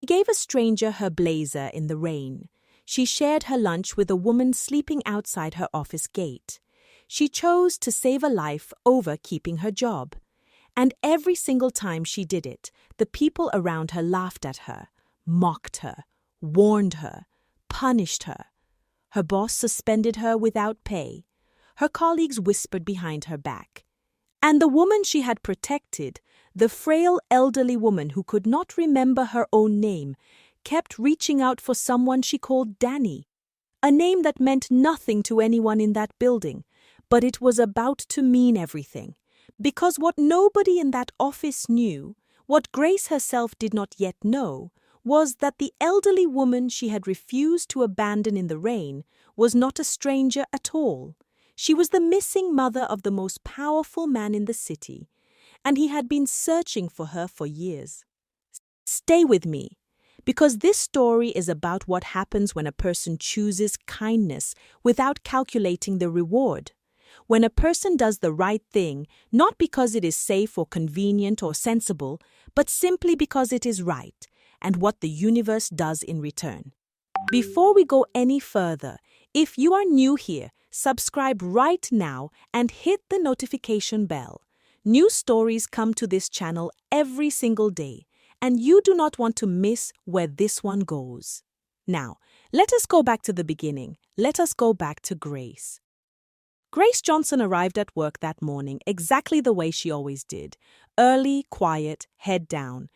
gave a stranger her blazer in the rain. She shared her lunch with a woman sleeping outside her office gate. She chose to save a life over keeping her job. And every single time she did it, the people around her laughed at her, mocked her, warned her, punished her. Her boss suspended her without pay. Her colleagues whispered behind her back. And the woman she had protected, the frail elderly woman who could not remember her own name, kept reaching out for someone she called Danny, a name that meant nothing to anyone in that building, but it was about to mean everything. Because what nobody in that office knew, what Grace herself did not yet know, was that the elderly woman she had refused to abandon in the rain was not a stranger at all. She was the missing mother of the most powerful man in the city, and he had been searching for her for years. Stay with me, because this story is about what happens when a person chooses kindness without calculating the reward. When a person does the right thing, not because it is safe or convenient or sensible, but simply because it is right, and what the universe does in return. Before we go any further, if you are new here, subscribe right now and hit the notification bell. New stories come to this channel every single day, and you do not want to miss where this one goes. Now, let us go back to the beginning. Let us go back to Grace. Grace Johnson arrived at work that morning exactly the way she always did. Early, quiet, head down.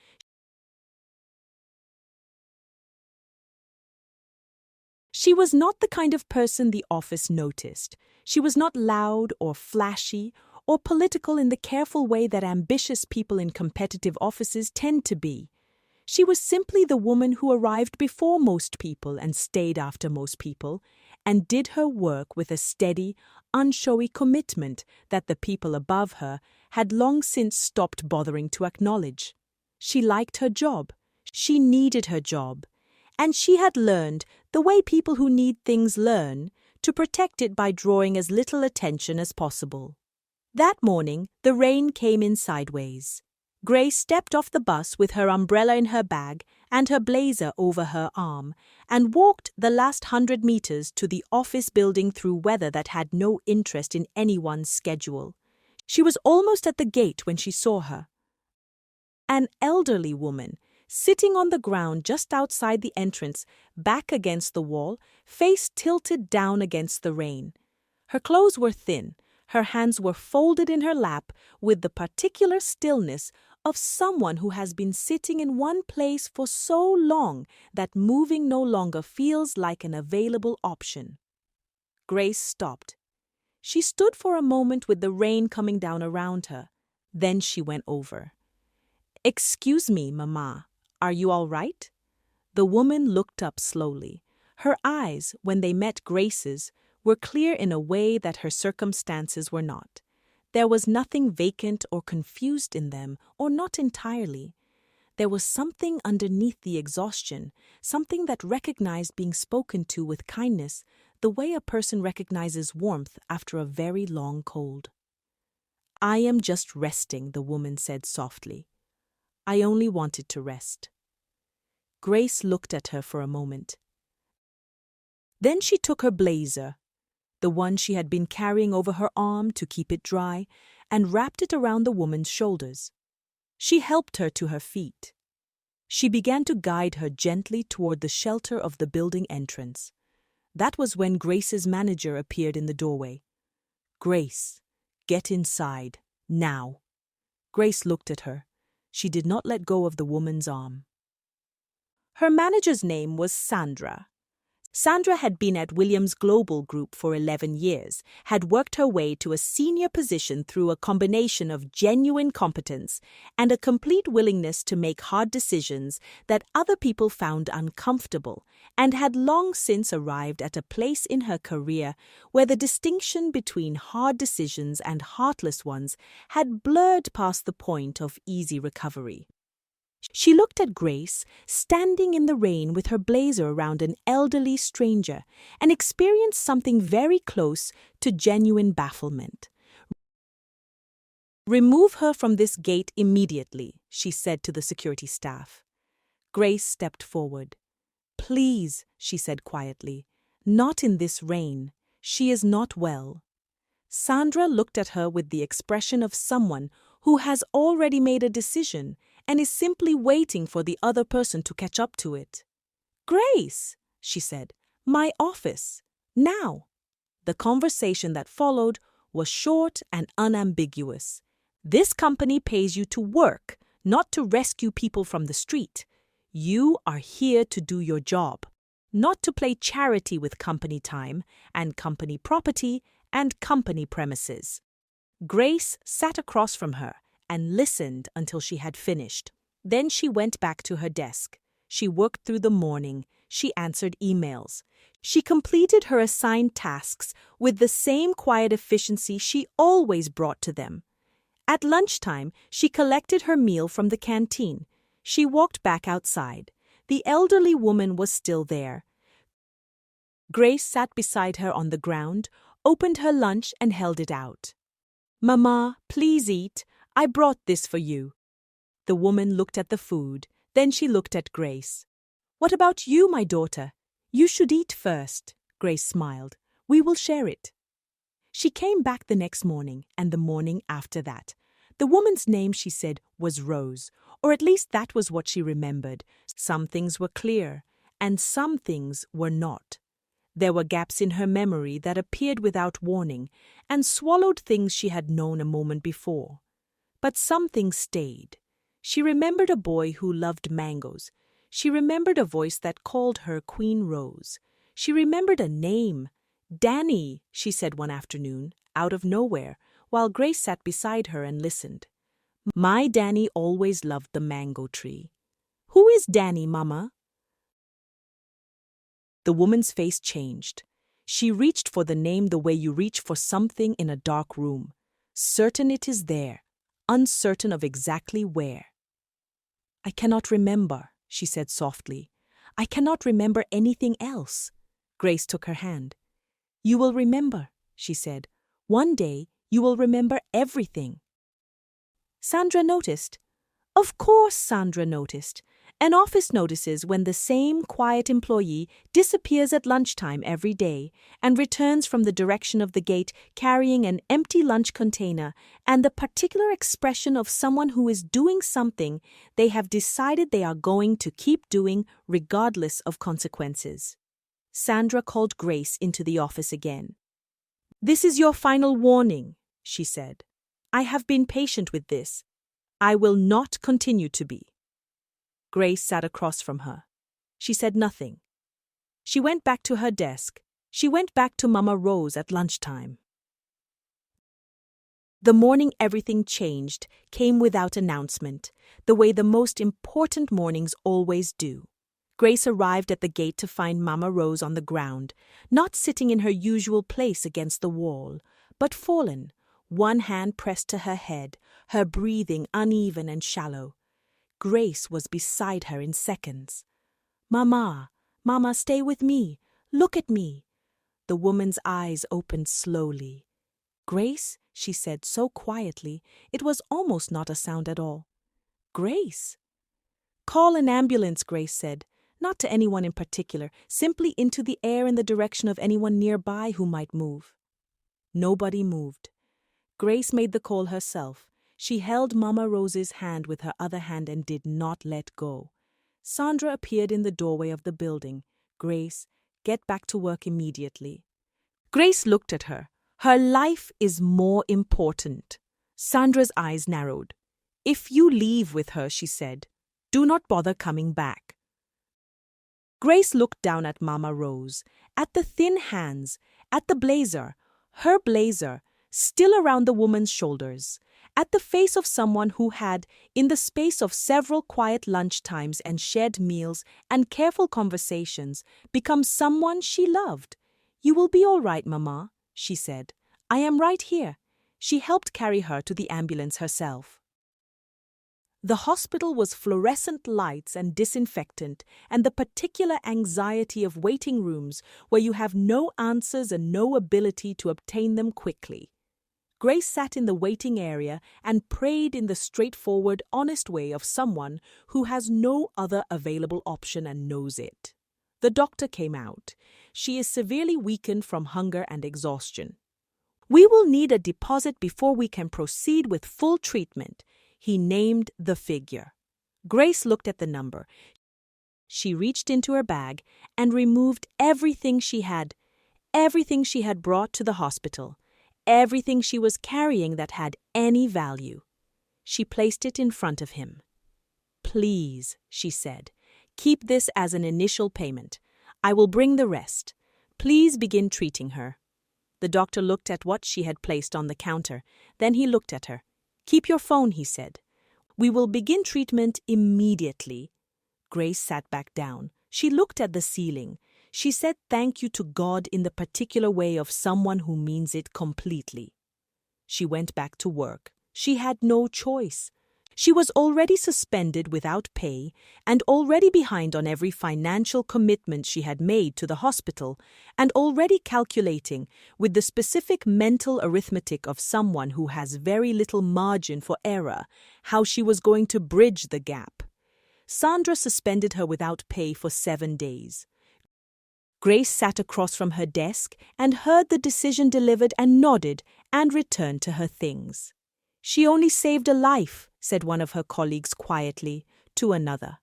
She was not the kind of person the office noticed. She was not loud or flashy or political in the careful way that ambitious people in competitive offices tend to be. She was simply the woman who arrived before most people and stayed after most people, and did her work with a steady, unshowy commitment that the people above her had long since stopped bothering to acknowledge. She liked her job. She needed her job. And she had learned, the way people who need things learn, to protect it by drawing as little attention as possible. That morning, the rain came in sideways. Grace stepped off the bus with her umbrella in her bag and her blazer over her arm, and walked the last 100 meters to the office building through weather that had no interest in anyone's schedule. She was almost at the gate when she saw her. An elderly woman, sitting on the ground just outside the entrance, back against the wall, face tilted down against the rain. Her clothes were thin, her hands were folded in her lap with the particular stillness of someone who has been sitting in one place for so long that moving no longer feels like an available option. Grace stopped. She stood for a moment with the rain coming down around her. Then she went over. "Excuse me, Mama. Are you all right?" The woman looked up slowly. Her eyes, when they met Grace's, were clear in a way that her circumstances were not. There was nothing vacant or confused in them, or not entirely. There was something underneath the exhaustion, something that recognized being spoken to with kindness, the way a person recognizes warmth after a very long cold. "I am just resting," the woman said softly. "I only wanted to rest." Grace looked at her for a moment. Then she took her blazer, the one she had been carrying over her arm to keep it dry, and wrapped it around the woman's shoulders. She helped her to her feet. She began to guide her gently toward the shelter of the building entrance. That was when Grace's manager appeared in the doorway. "Grace, get inside, now." Grace looked at her. She did not let go of the woman's arm. Her manager's name was Sandra. Sandra had been at Williams Global Group for 11 years, had worked her way to a senior position through a combination of genuine competence and a complete willingness to make hard decisions that other people found uncomfortable, and had long since arrived at a place in her career where the distinction between hard decisions and heartless ones had blurred past the point of easy recovery. She looked at Grace, standing in the rain with her blazer around an elderly stranger, and experienced something very close to genuine bafflement. "Remove her from this gate immediately," she said to the security staff. Grace stepped forward. "Please," she said quietly, "not in this rain. She is not well." Sandra looked at her with the expression of someone who has already made a decision and is simply waiting for the other person to catch up to it. "Grace," she said, "my office. Now." The conversation that followed was short and unambiguous. "This company pays you to work, not to rescue people from the street. You are here to do your job, not to play charity with company time and company property and company premises." Grace sat across from her and listened until she had finished. Then she went back to her desk. She worked through the morning. She answered emails. She completed her assigned tasks with the same quiet efficiency she always brought to them. At lunchtime, she collected her meal from the canteen. She walked back outside. The elderly woman was still there. Grace sat beside her on the ground, opened her lunch and held it out. "Mama, please eat. I brought this for you." The woman looked at the food. Then she looked at Grace. "What about you, my daughter? You should eat first." Grace smiled. "We will share it." She came back the next morning and the morning after that. The woman's name, she said, was Rose, or at least that was what she remembered. Some things were clear, and some things were not. There were gaps in her memory that appeared without warning and swallowed things she had known a moment before. But some things stayed. She remembered a boy who loved mangoes. She remembered a voice that called her Queen Rose. She remembered a name. "Danny," she said one afternoon, out of nowhere, while Grace sat beside her and listened. "My Danny always loved the mango tree." "Who is Danny, Mama?" The woman's face changed. She reached for the name the way you reach for something in a dark room, certain it is there, uncertain of exactly where. "I cannot remember," she said softly. "I cannot remember anything else." Grace took her hand. "You will remember," she said. "One day you will remember everything." Sandra noticed. Of course Sandra noticed. An office notices when the same quiet employee disappears at lunchtime every day and returns from the direction of the gate carrying an empty lunch container and the particular expression of someone who is doing something they have decided they are going to keep doing regardless of consequences. Sandra called Grace into the office again. "This is your final warning," she said. "I have been patient with this. I will not continue to be." Grace sat across from her. She said nothing. She went back to her desk. She went back to Mama Rose at lunchtime. The morning everything changed came without announcement, the way the most important mornings always do. Grace arrived at the gate to find Mama Rose on the ground, not sitting in her usual place against the wall, but fallen, one hand pressed to her head, her breathing uneven and shallow. Grace was beside her in seconds. "Mama, Mama, stay with me. Look at me." The woman's eyes opened slowly. "Grace," she said so quietly, it was almost not a sound at all. "Grace." "Call an ambulance," Grace said, not to anyone in particular, simply into the air in the direction of anyone nearby who might move. Nobody moved. Grace made the call herself. She held Mama Rose's hand with her other hand and did not let go. Sandra appeared in the doorway of the building. "Grace, get back to work immediately." Grace looked at her. "Her life is more important." Sandra's eyes narrowed. "If you leave with her," she said, "do not bother coming back." Grace looked down at Mama Rose, at the thin hands, at the blazer, her blazer, still around the woman's shoulders, at the face of someone who had, in the space of several quiet lunchtimes and shared meals and careful conversations, become someone she loved. "You will be all right, Mama," she said. "I am right here." She helped carry her to the ambulance herself. The hospital was fluorescent lights and disinfectant, and the particular anxiety of waiting rooms where you have no answers and no ability to obtain them quickly. Grace sat in the waiting area and prayed in the straightforward, honest way of someone who has no other available option and knows it. The doctor came out. She is severely weakened from hunger and exhaustion. We will need a deposit before we can proceed with full treatment. He named the figure. Grace looked at the number. She reached into her bag and removed everything she had brought to the hospital, everything she was carrying that had any value. She placed it in front of him. "Please," she said, "keep this as an initial payment. I will bring the rest. Please begin treating her." The doctor looked at what she had placed on the counter. Then he looked at her. "Keep your phone," he said. "We will begin treatment immediately." Grace sat back down. She looked at the ceiling. She said thank you to God in the particular way of someone who means it completely. She went back to work. She had no choice. She was already suspended without pay and already behind on every financial commitment she had made to the hospital and already calculating, with the specific mental arithmetic of someone who has very little margin for error, how she was going to bridge the gap. Sandra suspended her without pay for 7 days. Grace sat across from her desk and heard the decision delivered and nodded and returned to her things. "She only saved a life," said one of her colleagues quietly to another.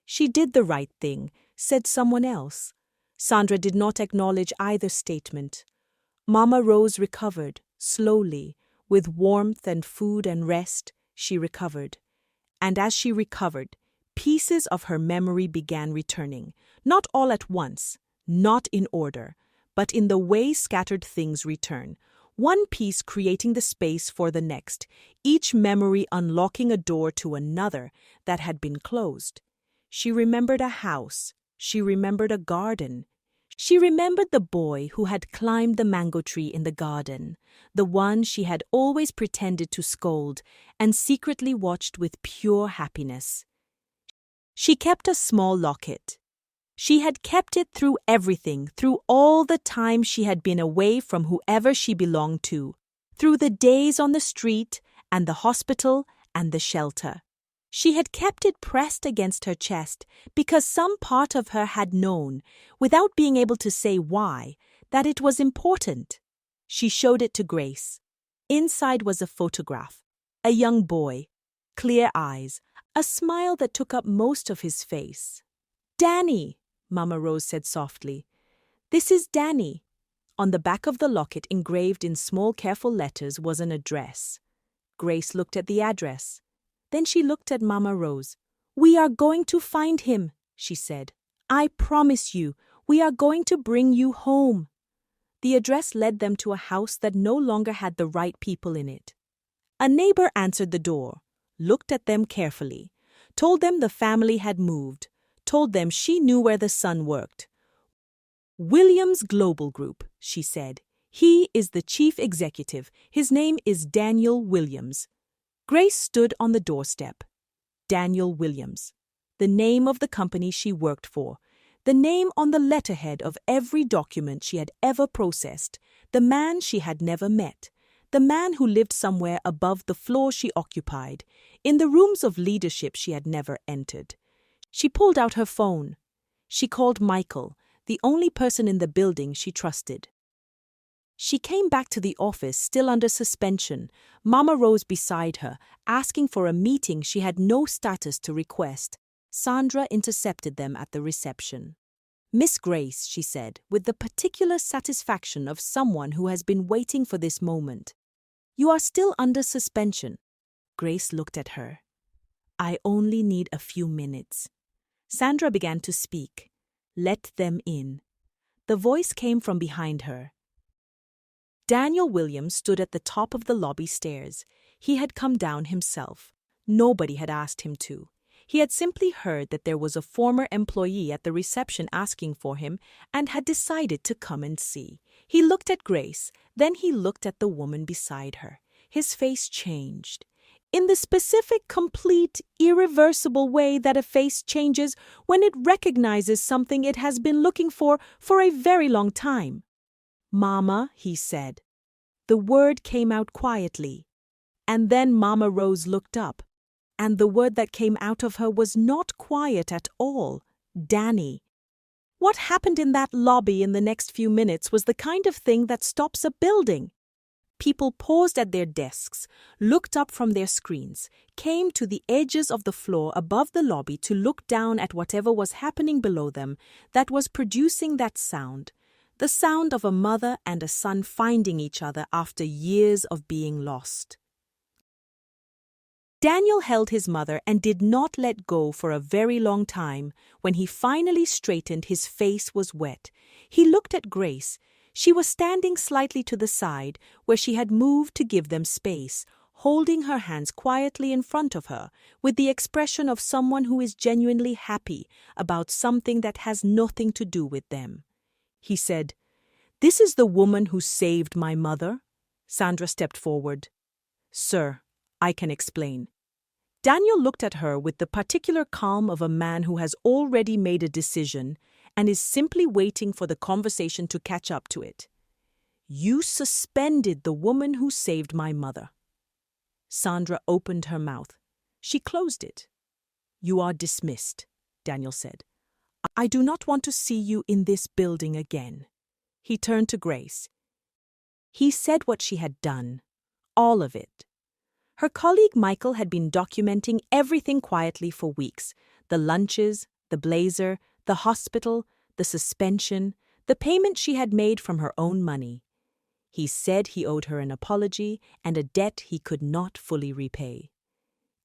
"She did the right thing," said someone else. Sandra did not acknowledge either statement. Mama Rose recovered, slowly, with warmth and food and rest, she recovered. And as she recovered, pieces of her memory began returning, not all at once, not in order, but in the way scattered things return, one piece creating the space for the next, each memory unlocking a door to another that had been closed. She remembered a house. She remembered a garden. She remembered the boy who had climbed the mango tree in the garden, the one she had always pretended to scold and secretly watched with pure happiness. She kept a small locket. She had kept it through everything, through all the time she had been away from whoever she belonged to, through the days on the street and the hospital and the shelter. She had kept it pressed against her chest because some part of her had known, without being able to say why, that it was important. She showed it to Grace. Inside was a photograph, a young boy, clear eyes, a smile that took up most of his face. "Danny," Mama Rose said softly. "This is Danny." On the back of the locket, engraved in small, careful letters, was an address. Grace looked at the address. Then she looked at Mama Rose. "We are going to find him," she said. "I promise you, we are going to bring you home." The address led them to a house that no longer had the right people in it. A neighbor answered the door, looked at them carefully, told them the family had moved, told them she knew where the son worked. "Williams Global Group," she said. "He is the chief executive. His name is Daniel Williams." Grace stood on the doorstep. Daniel Williams. The name of the company she worked for. The name on the letterhead of every document she had ever processed. The man she had never met. The man who lived somewhere above the floor she occupied, in the rooms of leadership she had never entered. She pulled out her phone. She called Michael, the only person in the building she trusted. She came back to the office, still under suspension, Mama Rose beside her, asking for a meeting she had no status to request. Sandra intercepted them at the reception. "Miss Grace," she said, with the particular satisfaction of someone who has been waiting for this moment. "You are still under suspension." Grace looked at her. "I only need a few minutes." Sandra began to speak. "Let them in." The voice came from behind her. Daniel Williams stood at the top of the lobby stairs. He had come down himself. Nobody had asked him to. He had simply heard that there was a former employee at the reception asking for him and had decided to come and see. He looked at Grace, then he looked at the woman beside her. His face changed. In the specific, complete, irreversible way that a face changes when it recognizes something it has been looking for a very long time. "Mama," he said. The word came out quietly. And then Mama Rose looked up, and the word that came out of her was not quiet at all. Danny. What happened in that lobby in the next few minutes was the kind of thing that stops a building. People paused at their desks, looked up from their screens, came to the edges of the floor above the lobby to look down at whatever was happening below them that was producing that sound, the sound of a mother and a son finding each other after years of being lost. Daniel held his mother and did not let go for a very long time. When he finally straightened, his face was wet. He looked at Grace. She was standing slightly to the side, where she had moved to give them space, holding her hands quietly in front of her, with the expression of someone who is genuinely happy about something that has nothing to do with them. He said, "This is the woman who saved my mother?" Sandra stepped forward. "Sir, I can explain." Daniel looked at her with the particular calm of a man who has already made a decision and is simply waiting for the conversation to catch up to it. "You suspended the woman who saved my mother." Sandra opened her mouth. She closed it. "You are dismissed," Daniel said. "I do not want to see you in this building again." He turned to Grace. He said what she had done. All of it. Her colleague Michael had been documenting everything quietly for weeks. The lunches, the blazer, the hospital, the suspension, the payment she had made from her own money. He said he owed her an apology and a debt he could not fully repay.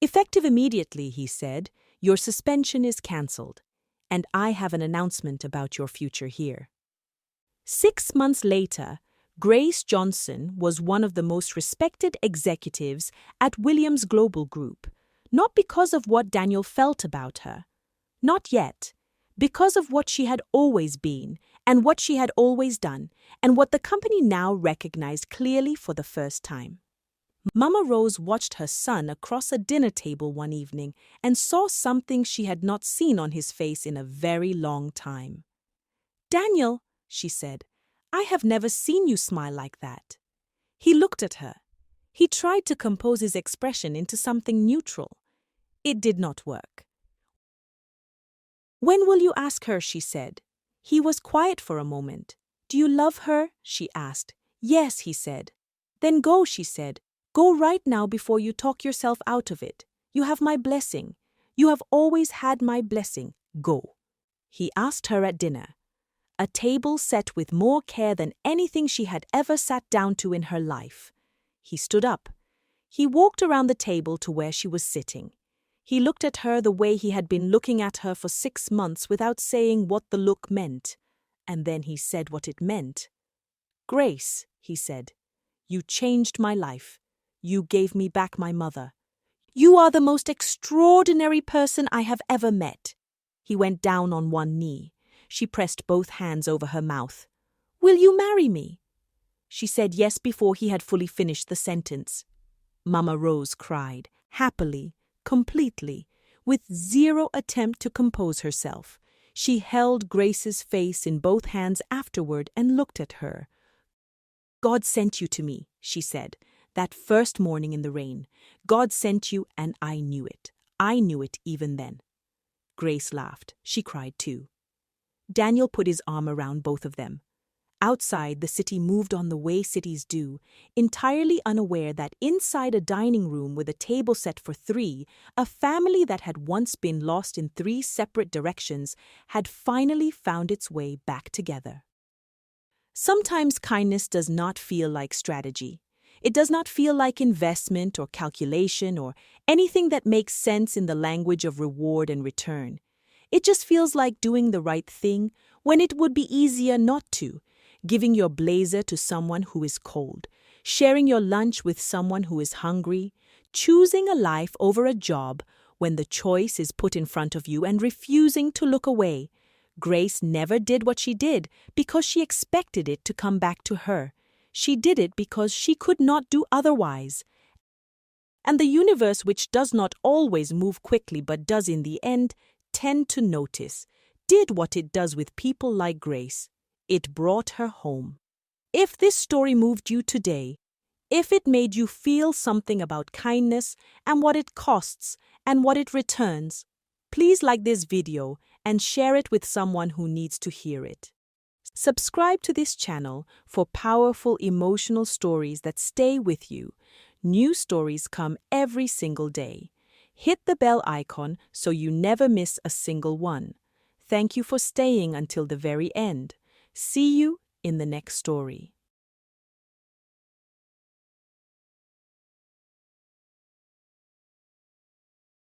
"Effective immediately," he said, "your suspension is cancelled, and I have an announcement about your future here." 6 months later, Grace Johnson was one of the most respected executives at Williams Global Group, not because of what Daniel felt about her. Not yet. Because of what she had always been, and what she had always done, and what the company now recognized clearly for the first time. Mama Rose watched her son across a dinner table one evening and saw something she had not seen on his face in a very long time. "Daniel," she said, "I have never seen you smile like that." He looked at her. He tried to compose his expression into something neutral. It did not work. "When will you ask her?" she said. He was quiet for a moment. "Do you love her?" she asked. "Yes," he said. "Then go," she said. "Go right now before you talk yourself out of it. You have my blessing. You have always had my blessing. Go." He asked her at dinner. A table set with more care than anything she had ever sat down to in her life. He stood up. He walked around the table to where she was sitting. He looked at her the way he had been looking at her for 6 months without saying what the look meant. And then he said what it meant. "Grace," he said, "you changed my life. You gave me back my mother. You are the most extraordinary person I have ever met." He went down on one knee. She pressed both hands over her mouth. "Will you marry me?" She said yes before he had fully finished the sentence. Mama Rose cried, happily, completely, with zero attempt to compose herself. She held Grace's face in both hands afterward and looked at her. "God sent you to me," she said, "that first morning in the rain. God sent you, and I knew it. I knew it even then." Grace laughed. She cried too. Daniel put his arm around both of them. Outside, the city moved on the way cities do, entirely unaware that inside a dining room with a table set for 3, a family that had once been lost in 3 separate directions had finally found its way back together. Sometimes kindness does not feel like strategy. It does not feel like investment or calculation or anything that makes sense in the language of reward and return. It just feels like doing the right thing when it would be easier not to, giving your blazer to someone who is cold, sharing your lunch with someone who is hungry, choosing a life over a job when the choice is put in front of you and refusing to look away. Grace never did what she did because she expected it to come back to her. She did it because she could not do otherwise. And the universe, which does not always move quickly but does in the end tend to notice, did what it does with people like Grace. It brought her home. If this story moved you today, If it made you feel something about kindness and what it costs and what it returns, please like this video and share it with someone who needs to hear it. Subscribe to this channel for powerful emotional stories that stay with you. New stories come every single day. Hit the bell icon so you never miss a single one. Thank you for staying until the very end. See you in the next story.